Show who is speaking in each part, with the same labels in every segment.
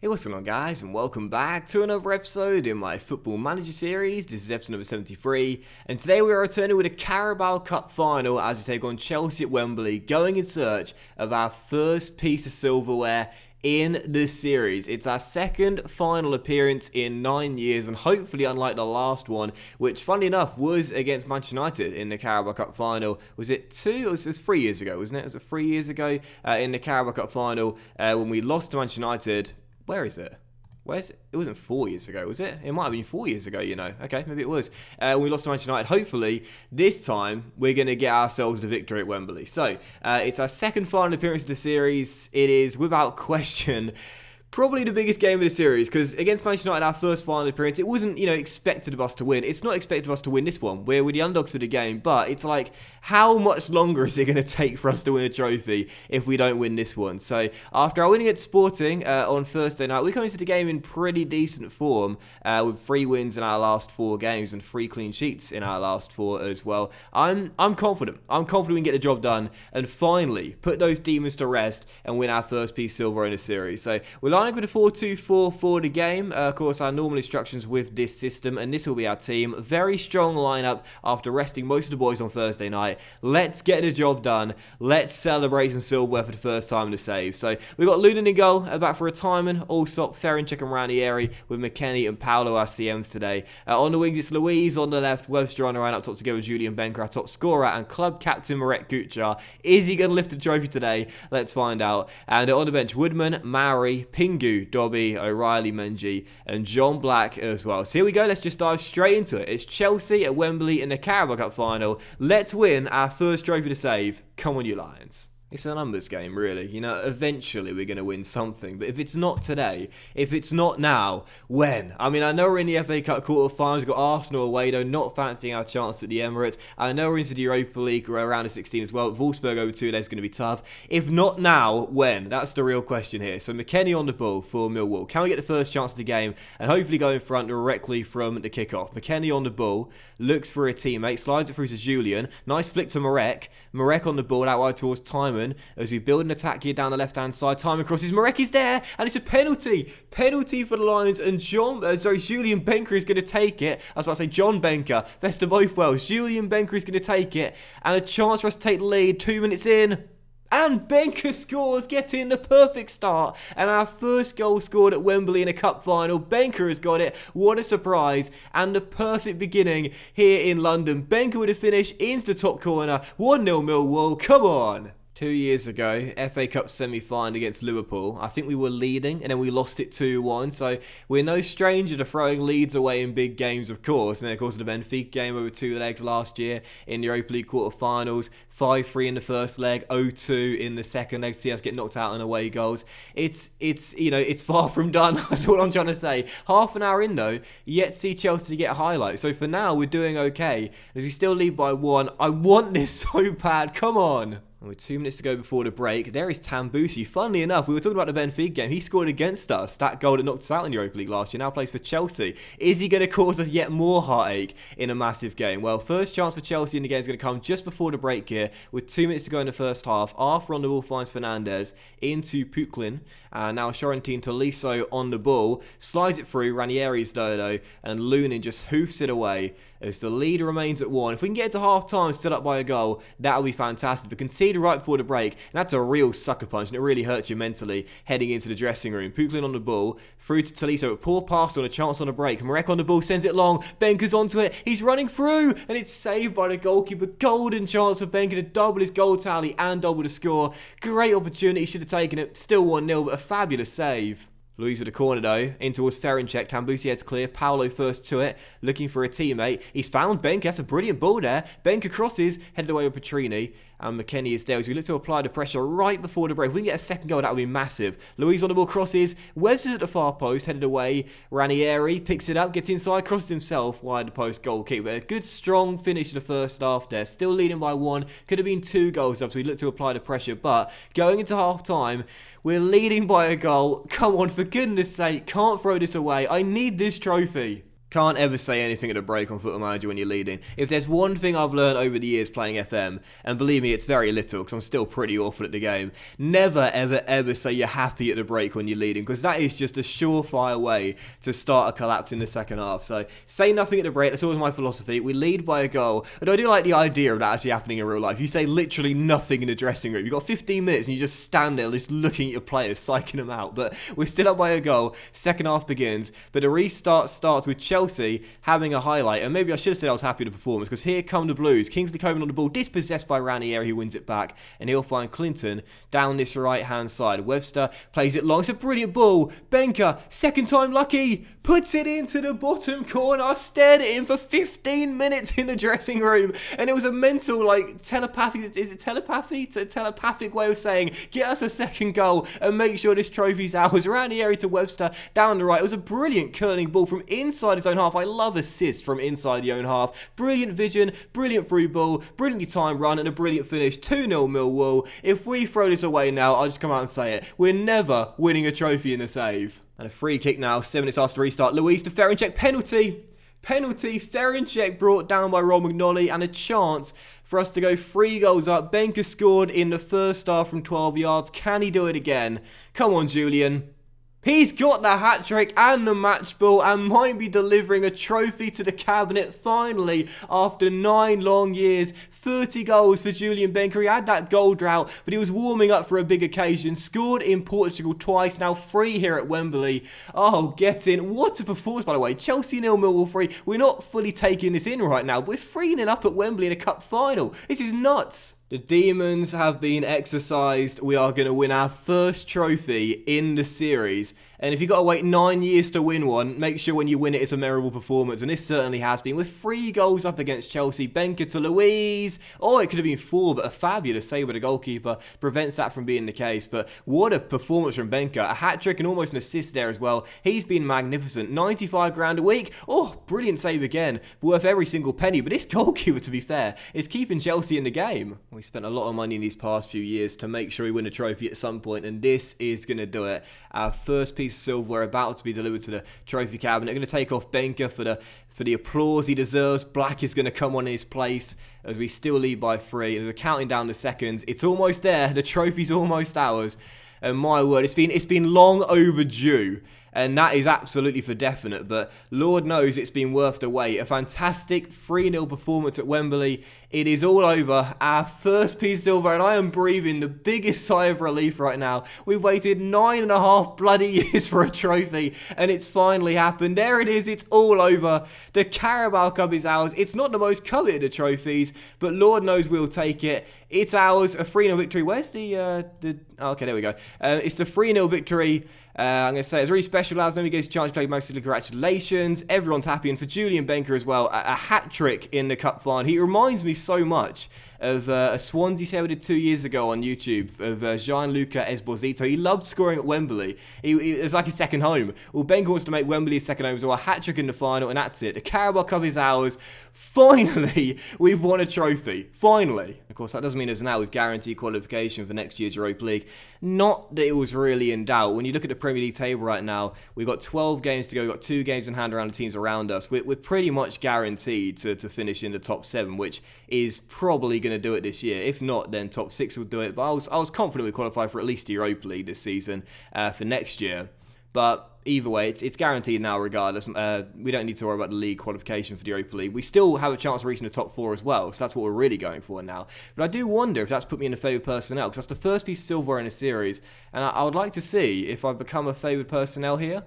Speaker 1: Hey, what's going on, guys, and welcome back to another episode in my Football Manager series. This is episode number 73, and today we are returning with a Carabao Cup final as we take on Chelsea at Wembley, going in search of our first piece of silverware in this series. It's our second final appearance in 9 years, and hopefully unlike the last one, which funnily enough was against Manchester United in the Carabao Cup final. Was it 2? It was 3 years ago, wasn't it? Was it 3 years ago in the Carabao Cup final when we lost to Manchester United. Where is it? Where's it? It wasn't 4 years ago, was it? It might have been 4 years ago, you know. Okay, maybe it was. We lost to Manchester United. Hopefully, this time, we're going to get ourselves the victory at Wembley. So, it's our second final appearance of the series. It is, without question, probably the biggest game of the series, because against Manchester United, our first final appearance, it wasn't, expected of us to win. It's not expected of us to win this one. We're the underdogs for the game, but it's like, how much longer is it going to take for us to win a trophy if we don't win this one? So, after our winning at Sporting on Thursday night, we come into the game in pretty decent form, with 3 wins in our last 4 games and 3 clean sheets in our last 4 as well. I'm confident. I'm confident we can get the job done and finally put those demons to rest and win our first piece silver in the series. So, we're lining with a 4-2-4 for the game. Of course, our normal instructions with this system, and this will be our team. Very strong lineup after resting most of the boys on Thursday night. Let's get the job done. Let's celebrate some silverware for the first time in the save. So we've got Lunin in goal, back for retirement. Allsop, Ferencik and Ranieri with McKennie and Paolo our CMs today. On the wings, it's Louise on the left, Webster on the right, up top together with Julian Benker, our top scorer, and club captain Marek Kuchar. Is he going to lift the trophy today? Let's find out. And on the bench, Woodman, Maori, Pingu, Dobby, O'Reilly, Menji, and John Black as well. So here we go. Let's just dive straight into it. It's Chelsea at Wembley in the Carabao Cup final. Let's win our first trophy to save. Come on, you Lions. It's a numbers game, really. Eventually we're going to win something. But if it's not today, if it's not now, when? I mean, I know we're in the FA Cup quarterfinals. We've got Arsenal away, though, not fancying our chance at the Emirates. I know we're into the Europa League. We're around the 16 as well. Wolfsburg over 2 days is going to be tough. If not now, when? That's the real question here. So McKennie on the ball for Millwall. Can we get the first chance of the game and hopefully go in front directly from the kickoff? McKennie on the ball, looks for a teammate, slides it through to Julian. Nice flick to Marek. Marek on the ball out wide towards Timon. As we build an attack here down the left-hand side. Timon crosses. Marek is there, and it's a penalty. Penalty for the Lions, and Julian Benker is going to take it. I was about to say John Benker. Best of both worlds. Julian Benker is going to take it, and a chance for us to take the lead. 2 minutes in. And Benker scores, getting the perfect start. And our first goal scored at Wembley in a cup final. Benker has got it. What a surprise. And the perfect beginning here in London. Benker with a finish into the top corner. 1-0 Millwall. Come on. 2 years ago, FA Cup semi-final against Liverpool. I think we were leading and then we lost it 2-1. So we're no stranger to throwing leads away in big games, of course. And then, of course, the Benfica game over 2 legs last year in the Europa League quarterfinals. 5-3 in the first leg, 0-2 in the second leg. See us get knocked out on away goals. It's far from done. That's what I'm trying to say. Half an hour in though, yet to see Chelsea get a highlight. So for now, we're doing okay. As we still lead by 1. I want this so bad. Come on. With 2 minutes to go before the break, there is Tambusi. Funnily enough, we were talking about the Benfica game. He scored against us. That goal that knocked us out in the Europa League last year now plays for Chelsea. Is he going to cause us yet more heartache in a massive game? Well, first chance for Chelsea in the game is going to come just before the break here, with 2 minutes to go in the first half. Arthur on the ball finds Fernandez into Puklin. Now Shorentin Tolisso on the ball. Slides it through. Ranieri's though, and Lunin just hoofs it away as the lead remains at 1. If we can get to half-time still up by a goal, that would be fantastic. But concede right before the break, and that's a real sucker punch, and it really hurts you mentally heading into the dressing room. Puklin on the ball, through to Tolisso, a poor pass on a chance on a break. Marek on the ball, sends it long. Benker's onto it. He's running through, and it's saved by the goalkeeper. Golden chance for Benker to double his goal tally and double the score. Great opportunity, should have taken it. Still 1-0, but a fabulous save. Luis at the corner though, in towards Ferencik. Tambusi heads clear. Paolo first to it, looking for a teammate. He's found Benker. That's a brilliant ball there. Benker crosses, headed away with Petrini. And McKennie is there as we look to apply the pressure right before the break. If we can get a second goal, that would be massive. Luis on the ball, crosses. Webster's at the far post, headed away. Ranieri picks it up, gets inside, crosses himself. Wide the post, goal kick. But a good strong finish to the first half there. Still leading by 1. Could have been 2 goals up, so we look to apply the pressure. But going into half time, we're leading by a goal. Come on, for goodness sake, can't throw this away. I need this trophy. Can't ever say anything at a break on Football Manager when you're leading. If there's one thing I've learned over the years playing FM, and believe me, it's very little because I'm still pretty awful at the game, never, ever, ever say you're happy at the break when you're leading, because that is just a surefire way to start a collapse in the second half. So say nothing at the break. That's always my philosophy. We lead by a goal. And I do like the idea of that actually happening in real life. You say literally nothing in the dressing room. You've got 15 minutes and you just stand there just looking at your players, psyching them out. But we're still up by a goal. Second half begins. But the restart starts with Chelsea having a highlight, and maybe I should have said I was happy with the performance, because here come the Blues. Kingsley Coman on the ball, dispossessed by Ranieri, who wins it back, and he'll find Clinton down this right hand side. Webster plays it long. It's a brilliant ball. Benker, second time lucky, puts it into the bottom corner. I stared at him for 15 minutes in the dressing room, and it was a mental, telepathic, is it telepathy? It's a telepathic way of saying, get us a second goal and make sure this trophy's ours. Ranieri to Webster down the right. It was a brilliant curling ball from inside his own half. I love assists from inside the own half. Brilliant vision, brilliant through ball, brilliantly timed run, and a brilliant finish. 2-0 Millwall. If we throw this away now, I'll just come out and say it. We're never winning a trophy in a save. And a free kick now, 7 minutes after restart. Luis to Ferencek, penalty. Ferencek brought down by Rob McNolly, and a chance for us to go 3 goals up. Benker scored in the first half from 12 yards. Can he do it again? Come on, Julian. He's got the hat-trick and the match ball, and might be delivering a trophy to the cabinet finally after 9 long years. 30 goals for Julian Benker. He had that goal drought, but he was warming up for a big occasion. Scored in Portugal twice, now 3 here at Wembley. Oh, get in. What a performance, by the way. Chelsea 0, Millwall 3. We're not fully taking this in right now, but we're 3-0 up at Wembley in a cup final. This is nuts. The demons have been exercised. We are going to win our first trophy in the series. And if you've got to wait 9 years to win one, make sure when you win it, it's a memorable performance. And this certainly has been. With 3 goals up against Chelsea. Benker to Luis. Oh, it could have been 4, but a fabulous save with the goalkeeper prevents that from being the case. But what a performance from Benker. A hat-trick and almost an assist there as well. He's been magnificent. 95 grand a week. Oh, brilliant save again. Worth every single penny. But this goalkeeper, to be fair, is keeping Chelsea in the game. We spent a lot of money in these past few years to make sure we win a trophy at some point, and this is going to do it. Our first piece of silverware about to be delivered to the trophy cabinet. We're going to take off Benker for the applause he deserves. Black is going to come on in his place as we still lead by 3. And we're counting down the seconds. It's almost there. The trophy's almost ours. And my word, it's been long overdue. And that is absolutely for definite, but Lord knows it's been worth the wait. A fantastic 3-0 performance at Wembley. It is all over. Our first piece of silver, and I am breathing the biggest sigh of relief right now. We've waited 9.5 bloody years for a trophy, and it's finally happened. There it is. It's all over. The Carabao Cup is ours. It's not the most coveted of trophies, but Lord knows we'll take it. It's ours. A 3-0 victory. Where's the okay, there we go. It's the 3-0 victory. I'm going to say it's really special, lads. Let me get a chance to play most of the congratulations. Everyone's happy, and for Julian Benker as well, a hat-trick in the cup final. He reminds me so much of a Swansea save we did 2 years ago on YouTube of Gianluca Esposito. He loved scoring at Wembley. It's like his second home. Well, Benker wants to make Wembley his second home, so a hat-trick in the final, and that's it. The Carabao Cup is ours. Finally, we've won a trophy. Finally. Of course, that doesn't mean as now we've guaranteed qualification for next year's Europa League. Not that it was really in doubt. When you look at the Premier League table right now, we've got 12 games to go. We've got 2 games in hand around the teams around us. We're pretty much guaranteed to finish in the top 7, which is probably going to do it this year. If not, then top 6 will do it. But I was confident we'd qualify for at least the Europa League this season for next year. But either way, it's guaranteed now regardless. We don't need to worry about the league qualification for the Europa League. We still have a chance of reaching the top 4 as well, so that's what we're really going for now. But I do wonder if that's put me in the favoured personnel, because that's the first piece of silverware in a series, and I would like to see if I've become a favoured personnel here.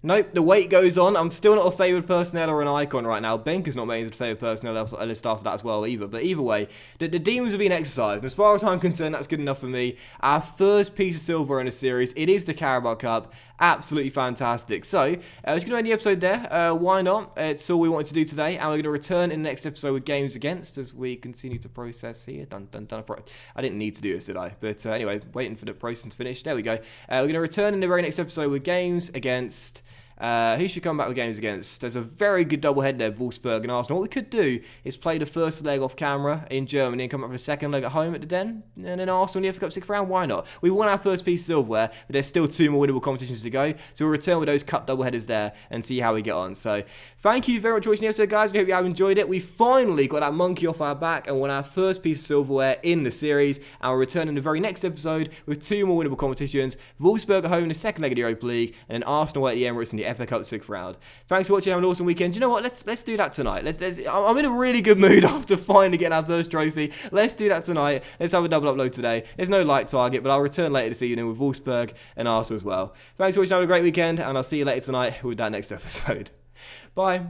Speaker 1: Nope, the wait goes on. I'm still not a favoured personnel or an icon right now. Benker's not made as a favoured personnel list after that as well either. But either way, the demons have been exercised. And as far as I'm concerned, that's good enough for me. Our first piece of silver in a series. It is the Carabao Cup. Absolutely fantastic. So, we're just going to end the episode there. Why not? It's all we wanted to do today. And we're going to return in the next episode with games against as we continue to process here. I didn't need to do this, did I? But anyway, waiting for the process to finish. There we go. We're going to return in the very next episode with games against Who should come back with games against? There's a very good double-head there, Wolfsburg and Arsenal. What we could do is play the first leg off camera in Germany and come up with a second leg at home at the Den, and then Arsenal in the FA Cup 6th round. Why not? We won our first piece of silverware, but there's still 2 more winnable competitions to go, so we'll return with those cup double-headers there and see how we get on. So thank you very much for watching the episode, guys. We hope you have enjoyed it. We finally got that monkey off our back and won our first piece of silverware in the series, and we'll return in the very next episode with 2 more winnable competitions: Wolfsburg at home in the second leg of the Europa League, and then Arsenal at the Emirates in the FA Cup 6th round. Thanks for watching. Have an awesome weekend. You know what? Let's do that tonight. I'm in a really good mood after finally getting our first trophy. Let's do that tonight. Let's have a double upload today. There's no light target, but I'll return later this evening with Wolfsburg and Arsenal as well. Thanks for watching. Have a great weekend, and I'll see you later tonight with that next episode. Bye.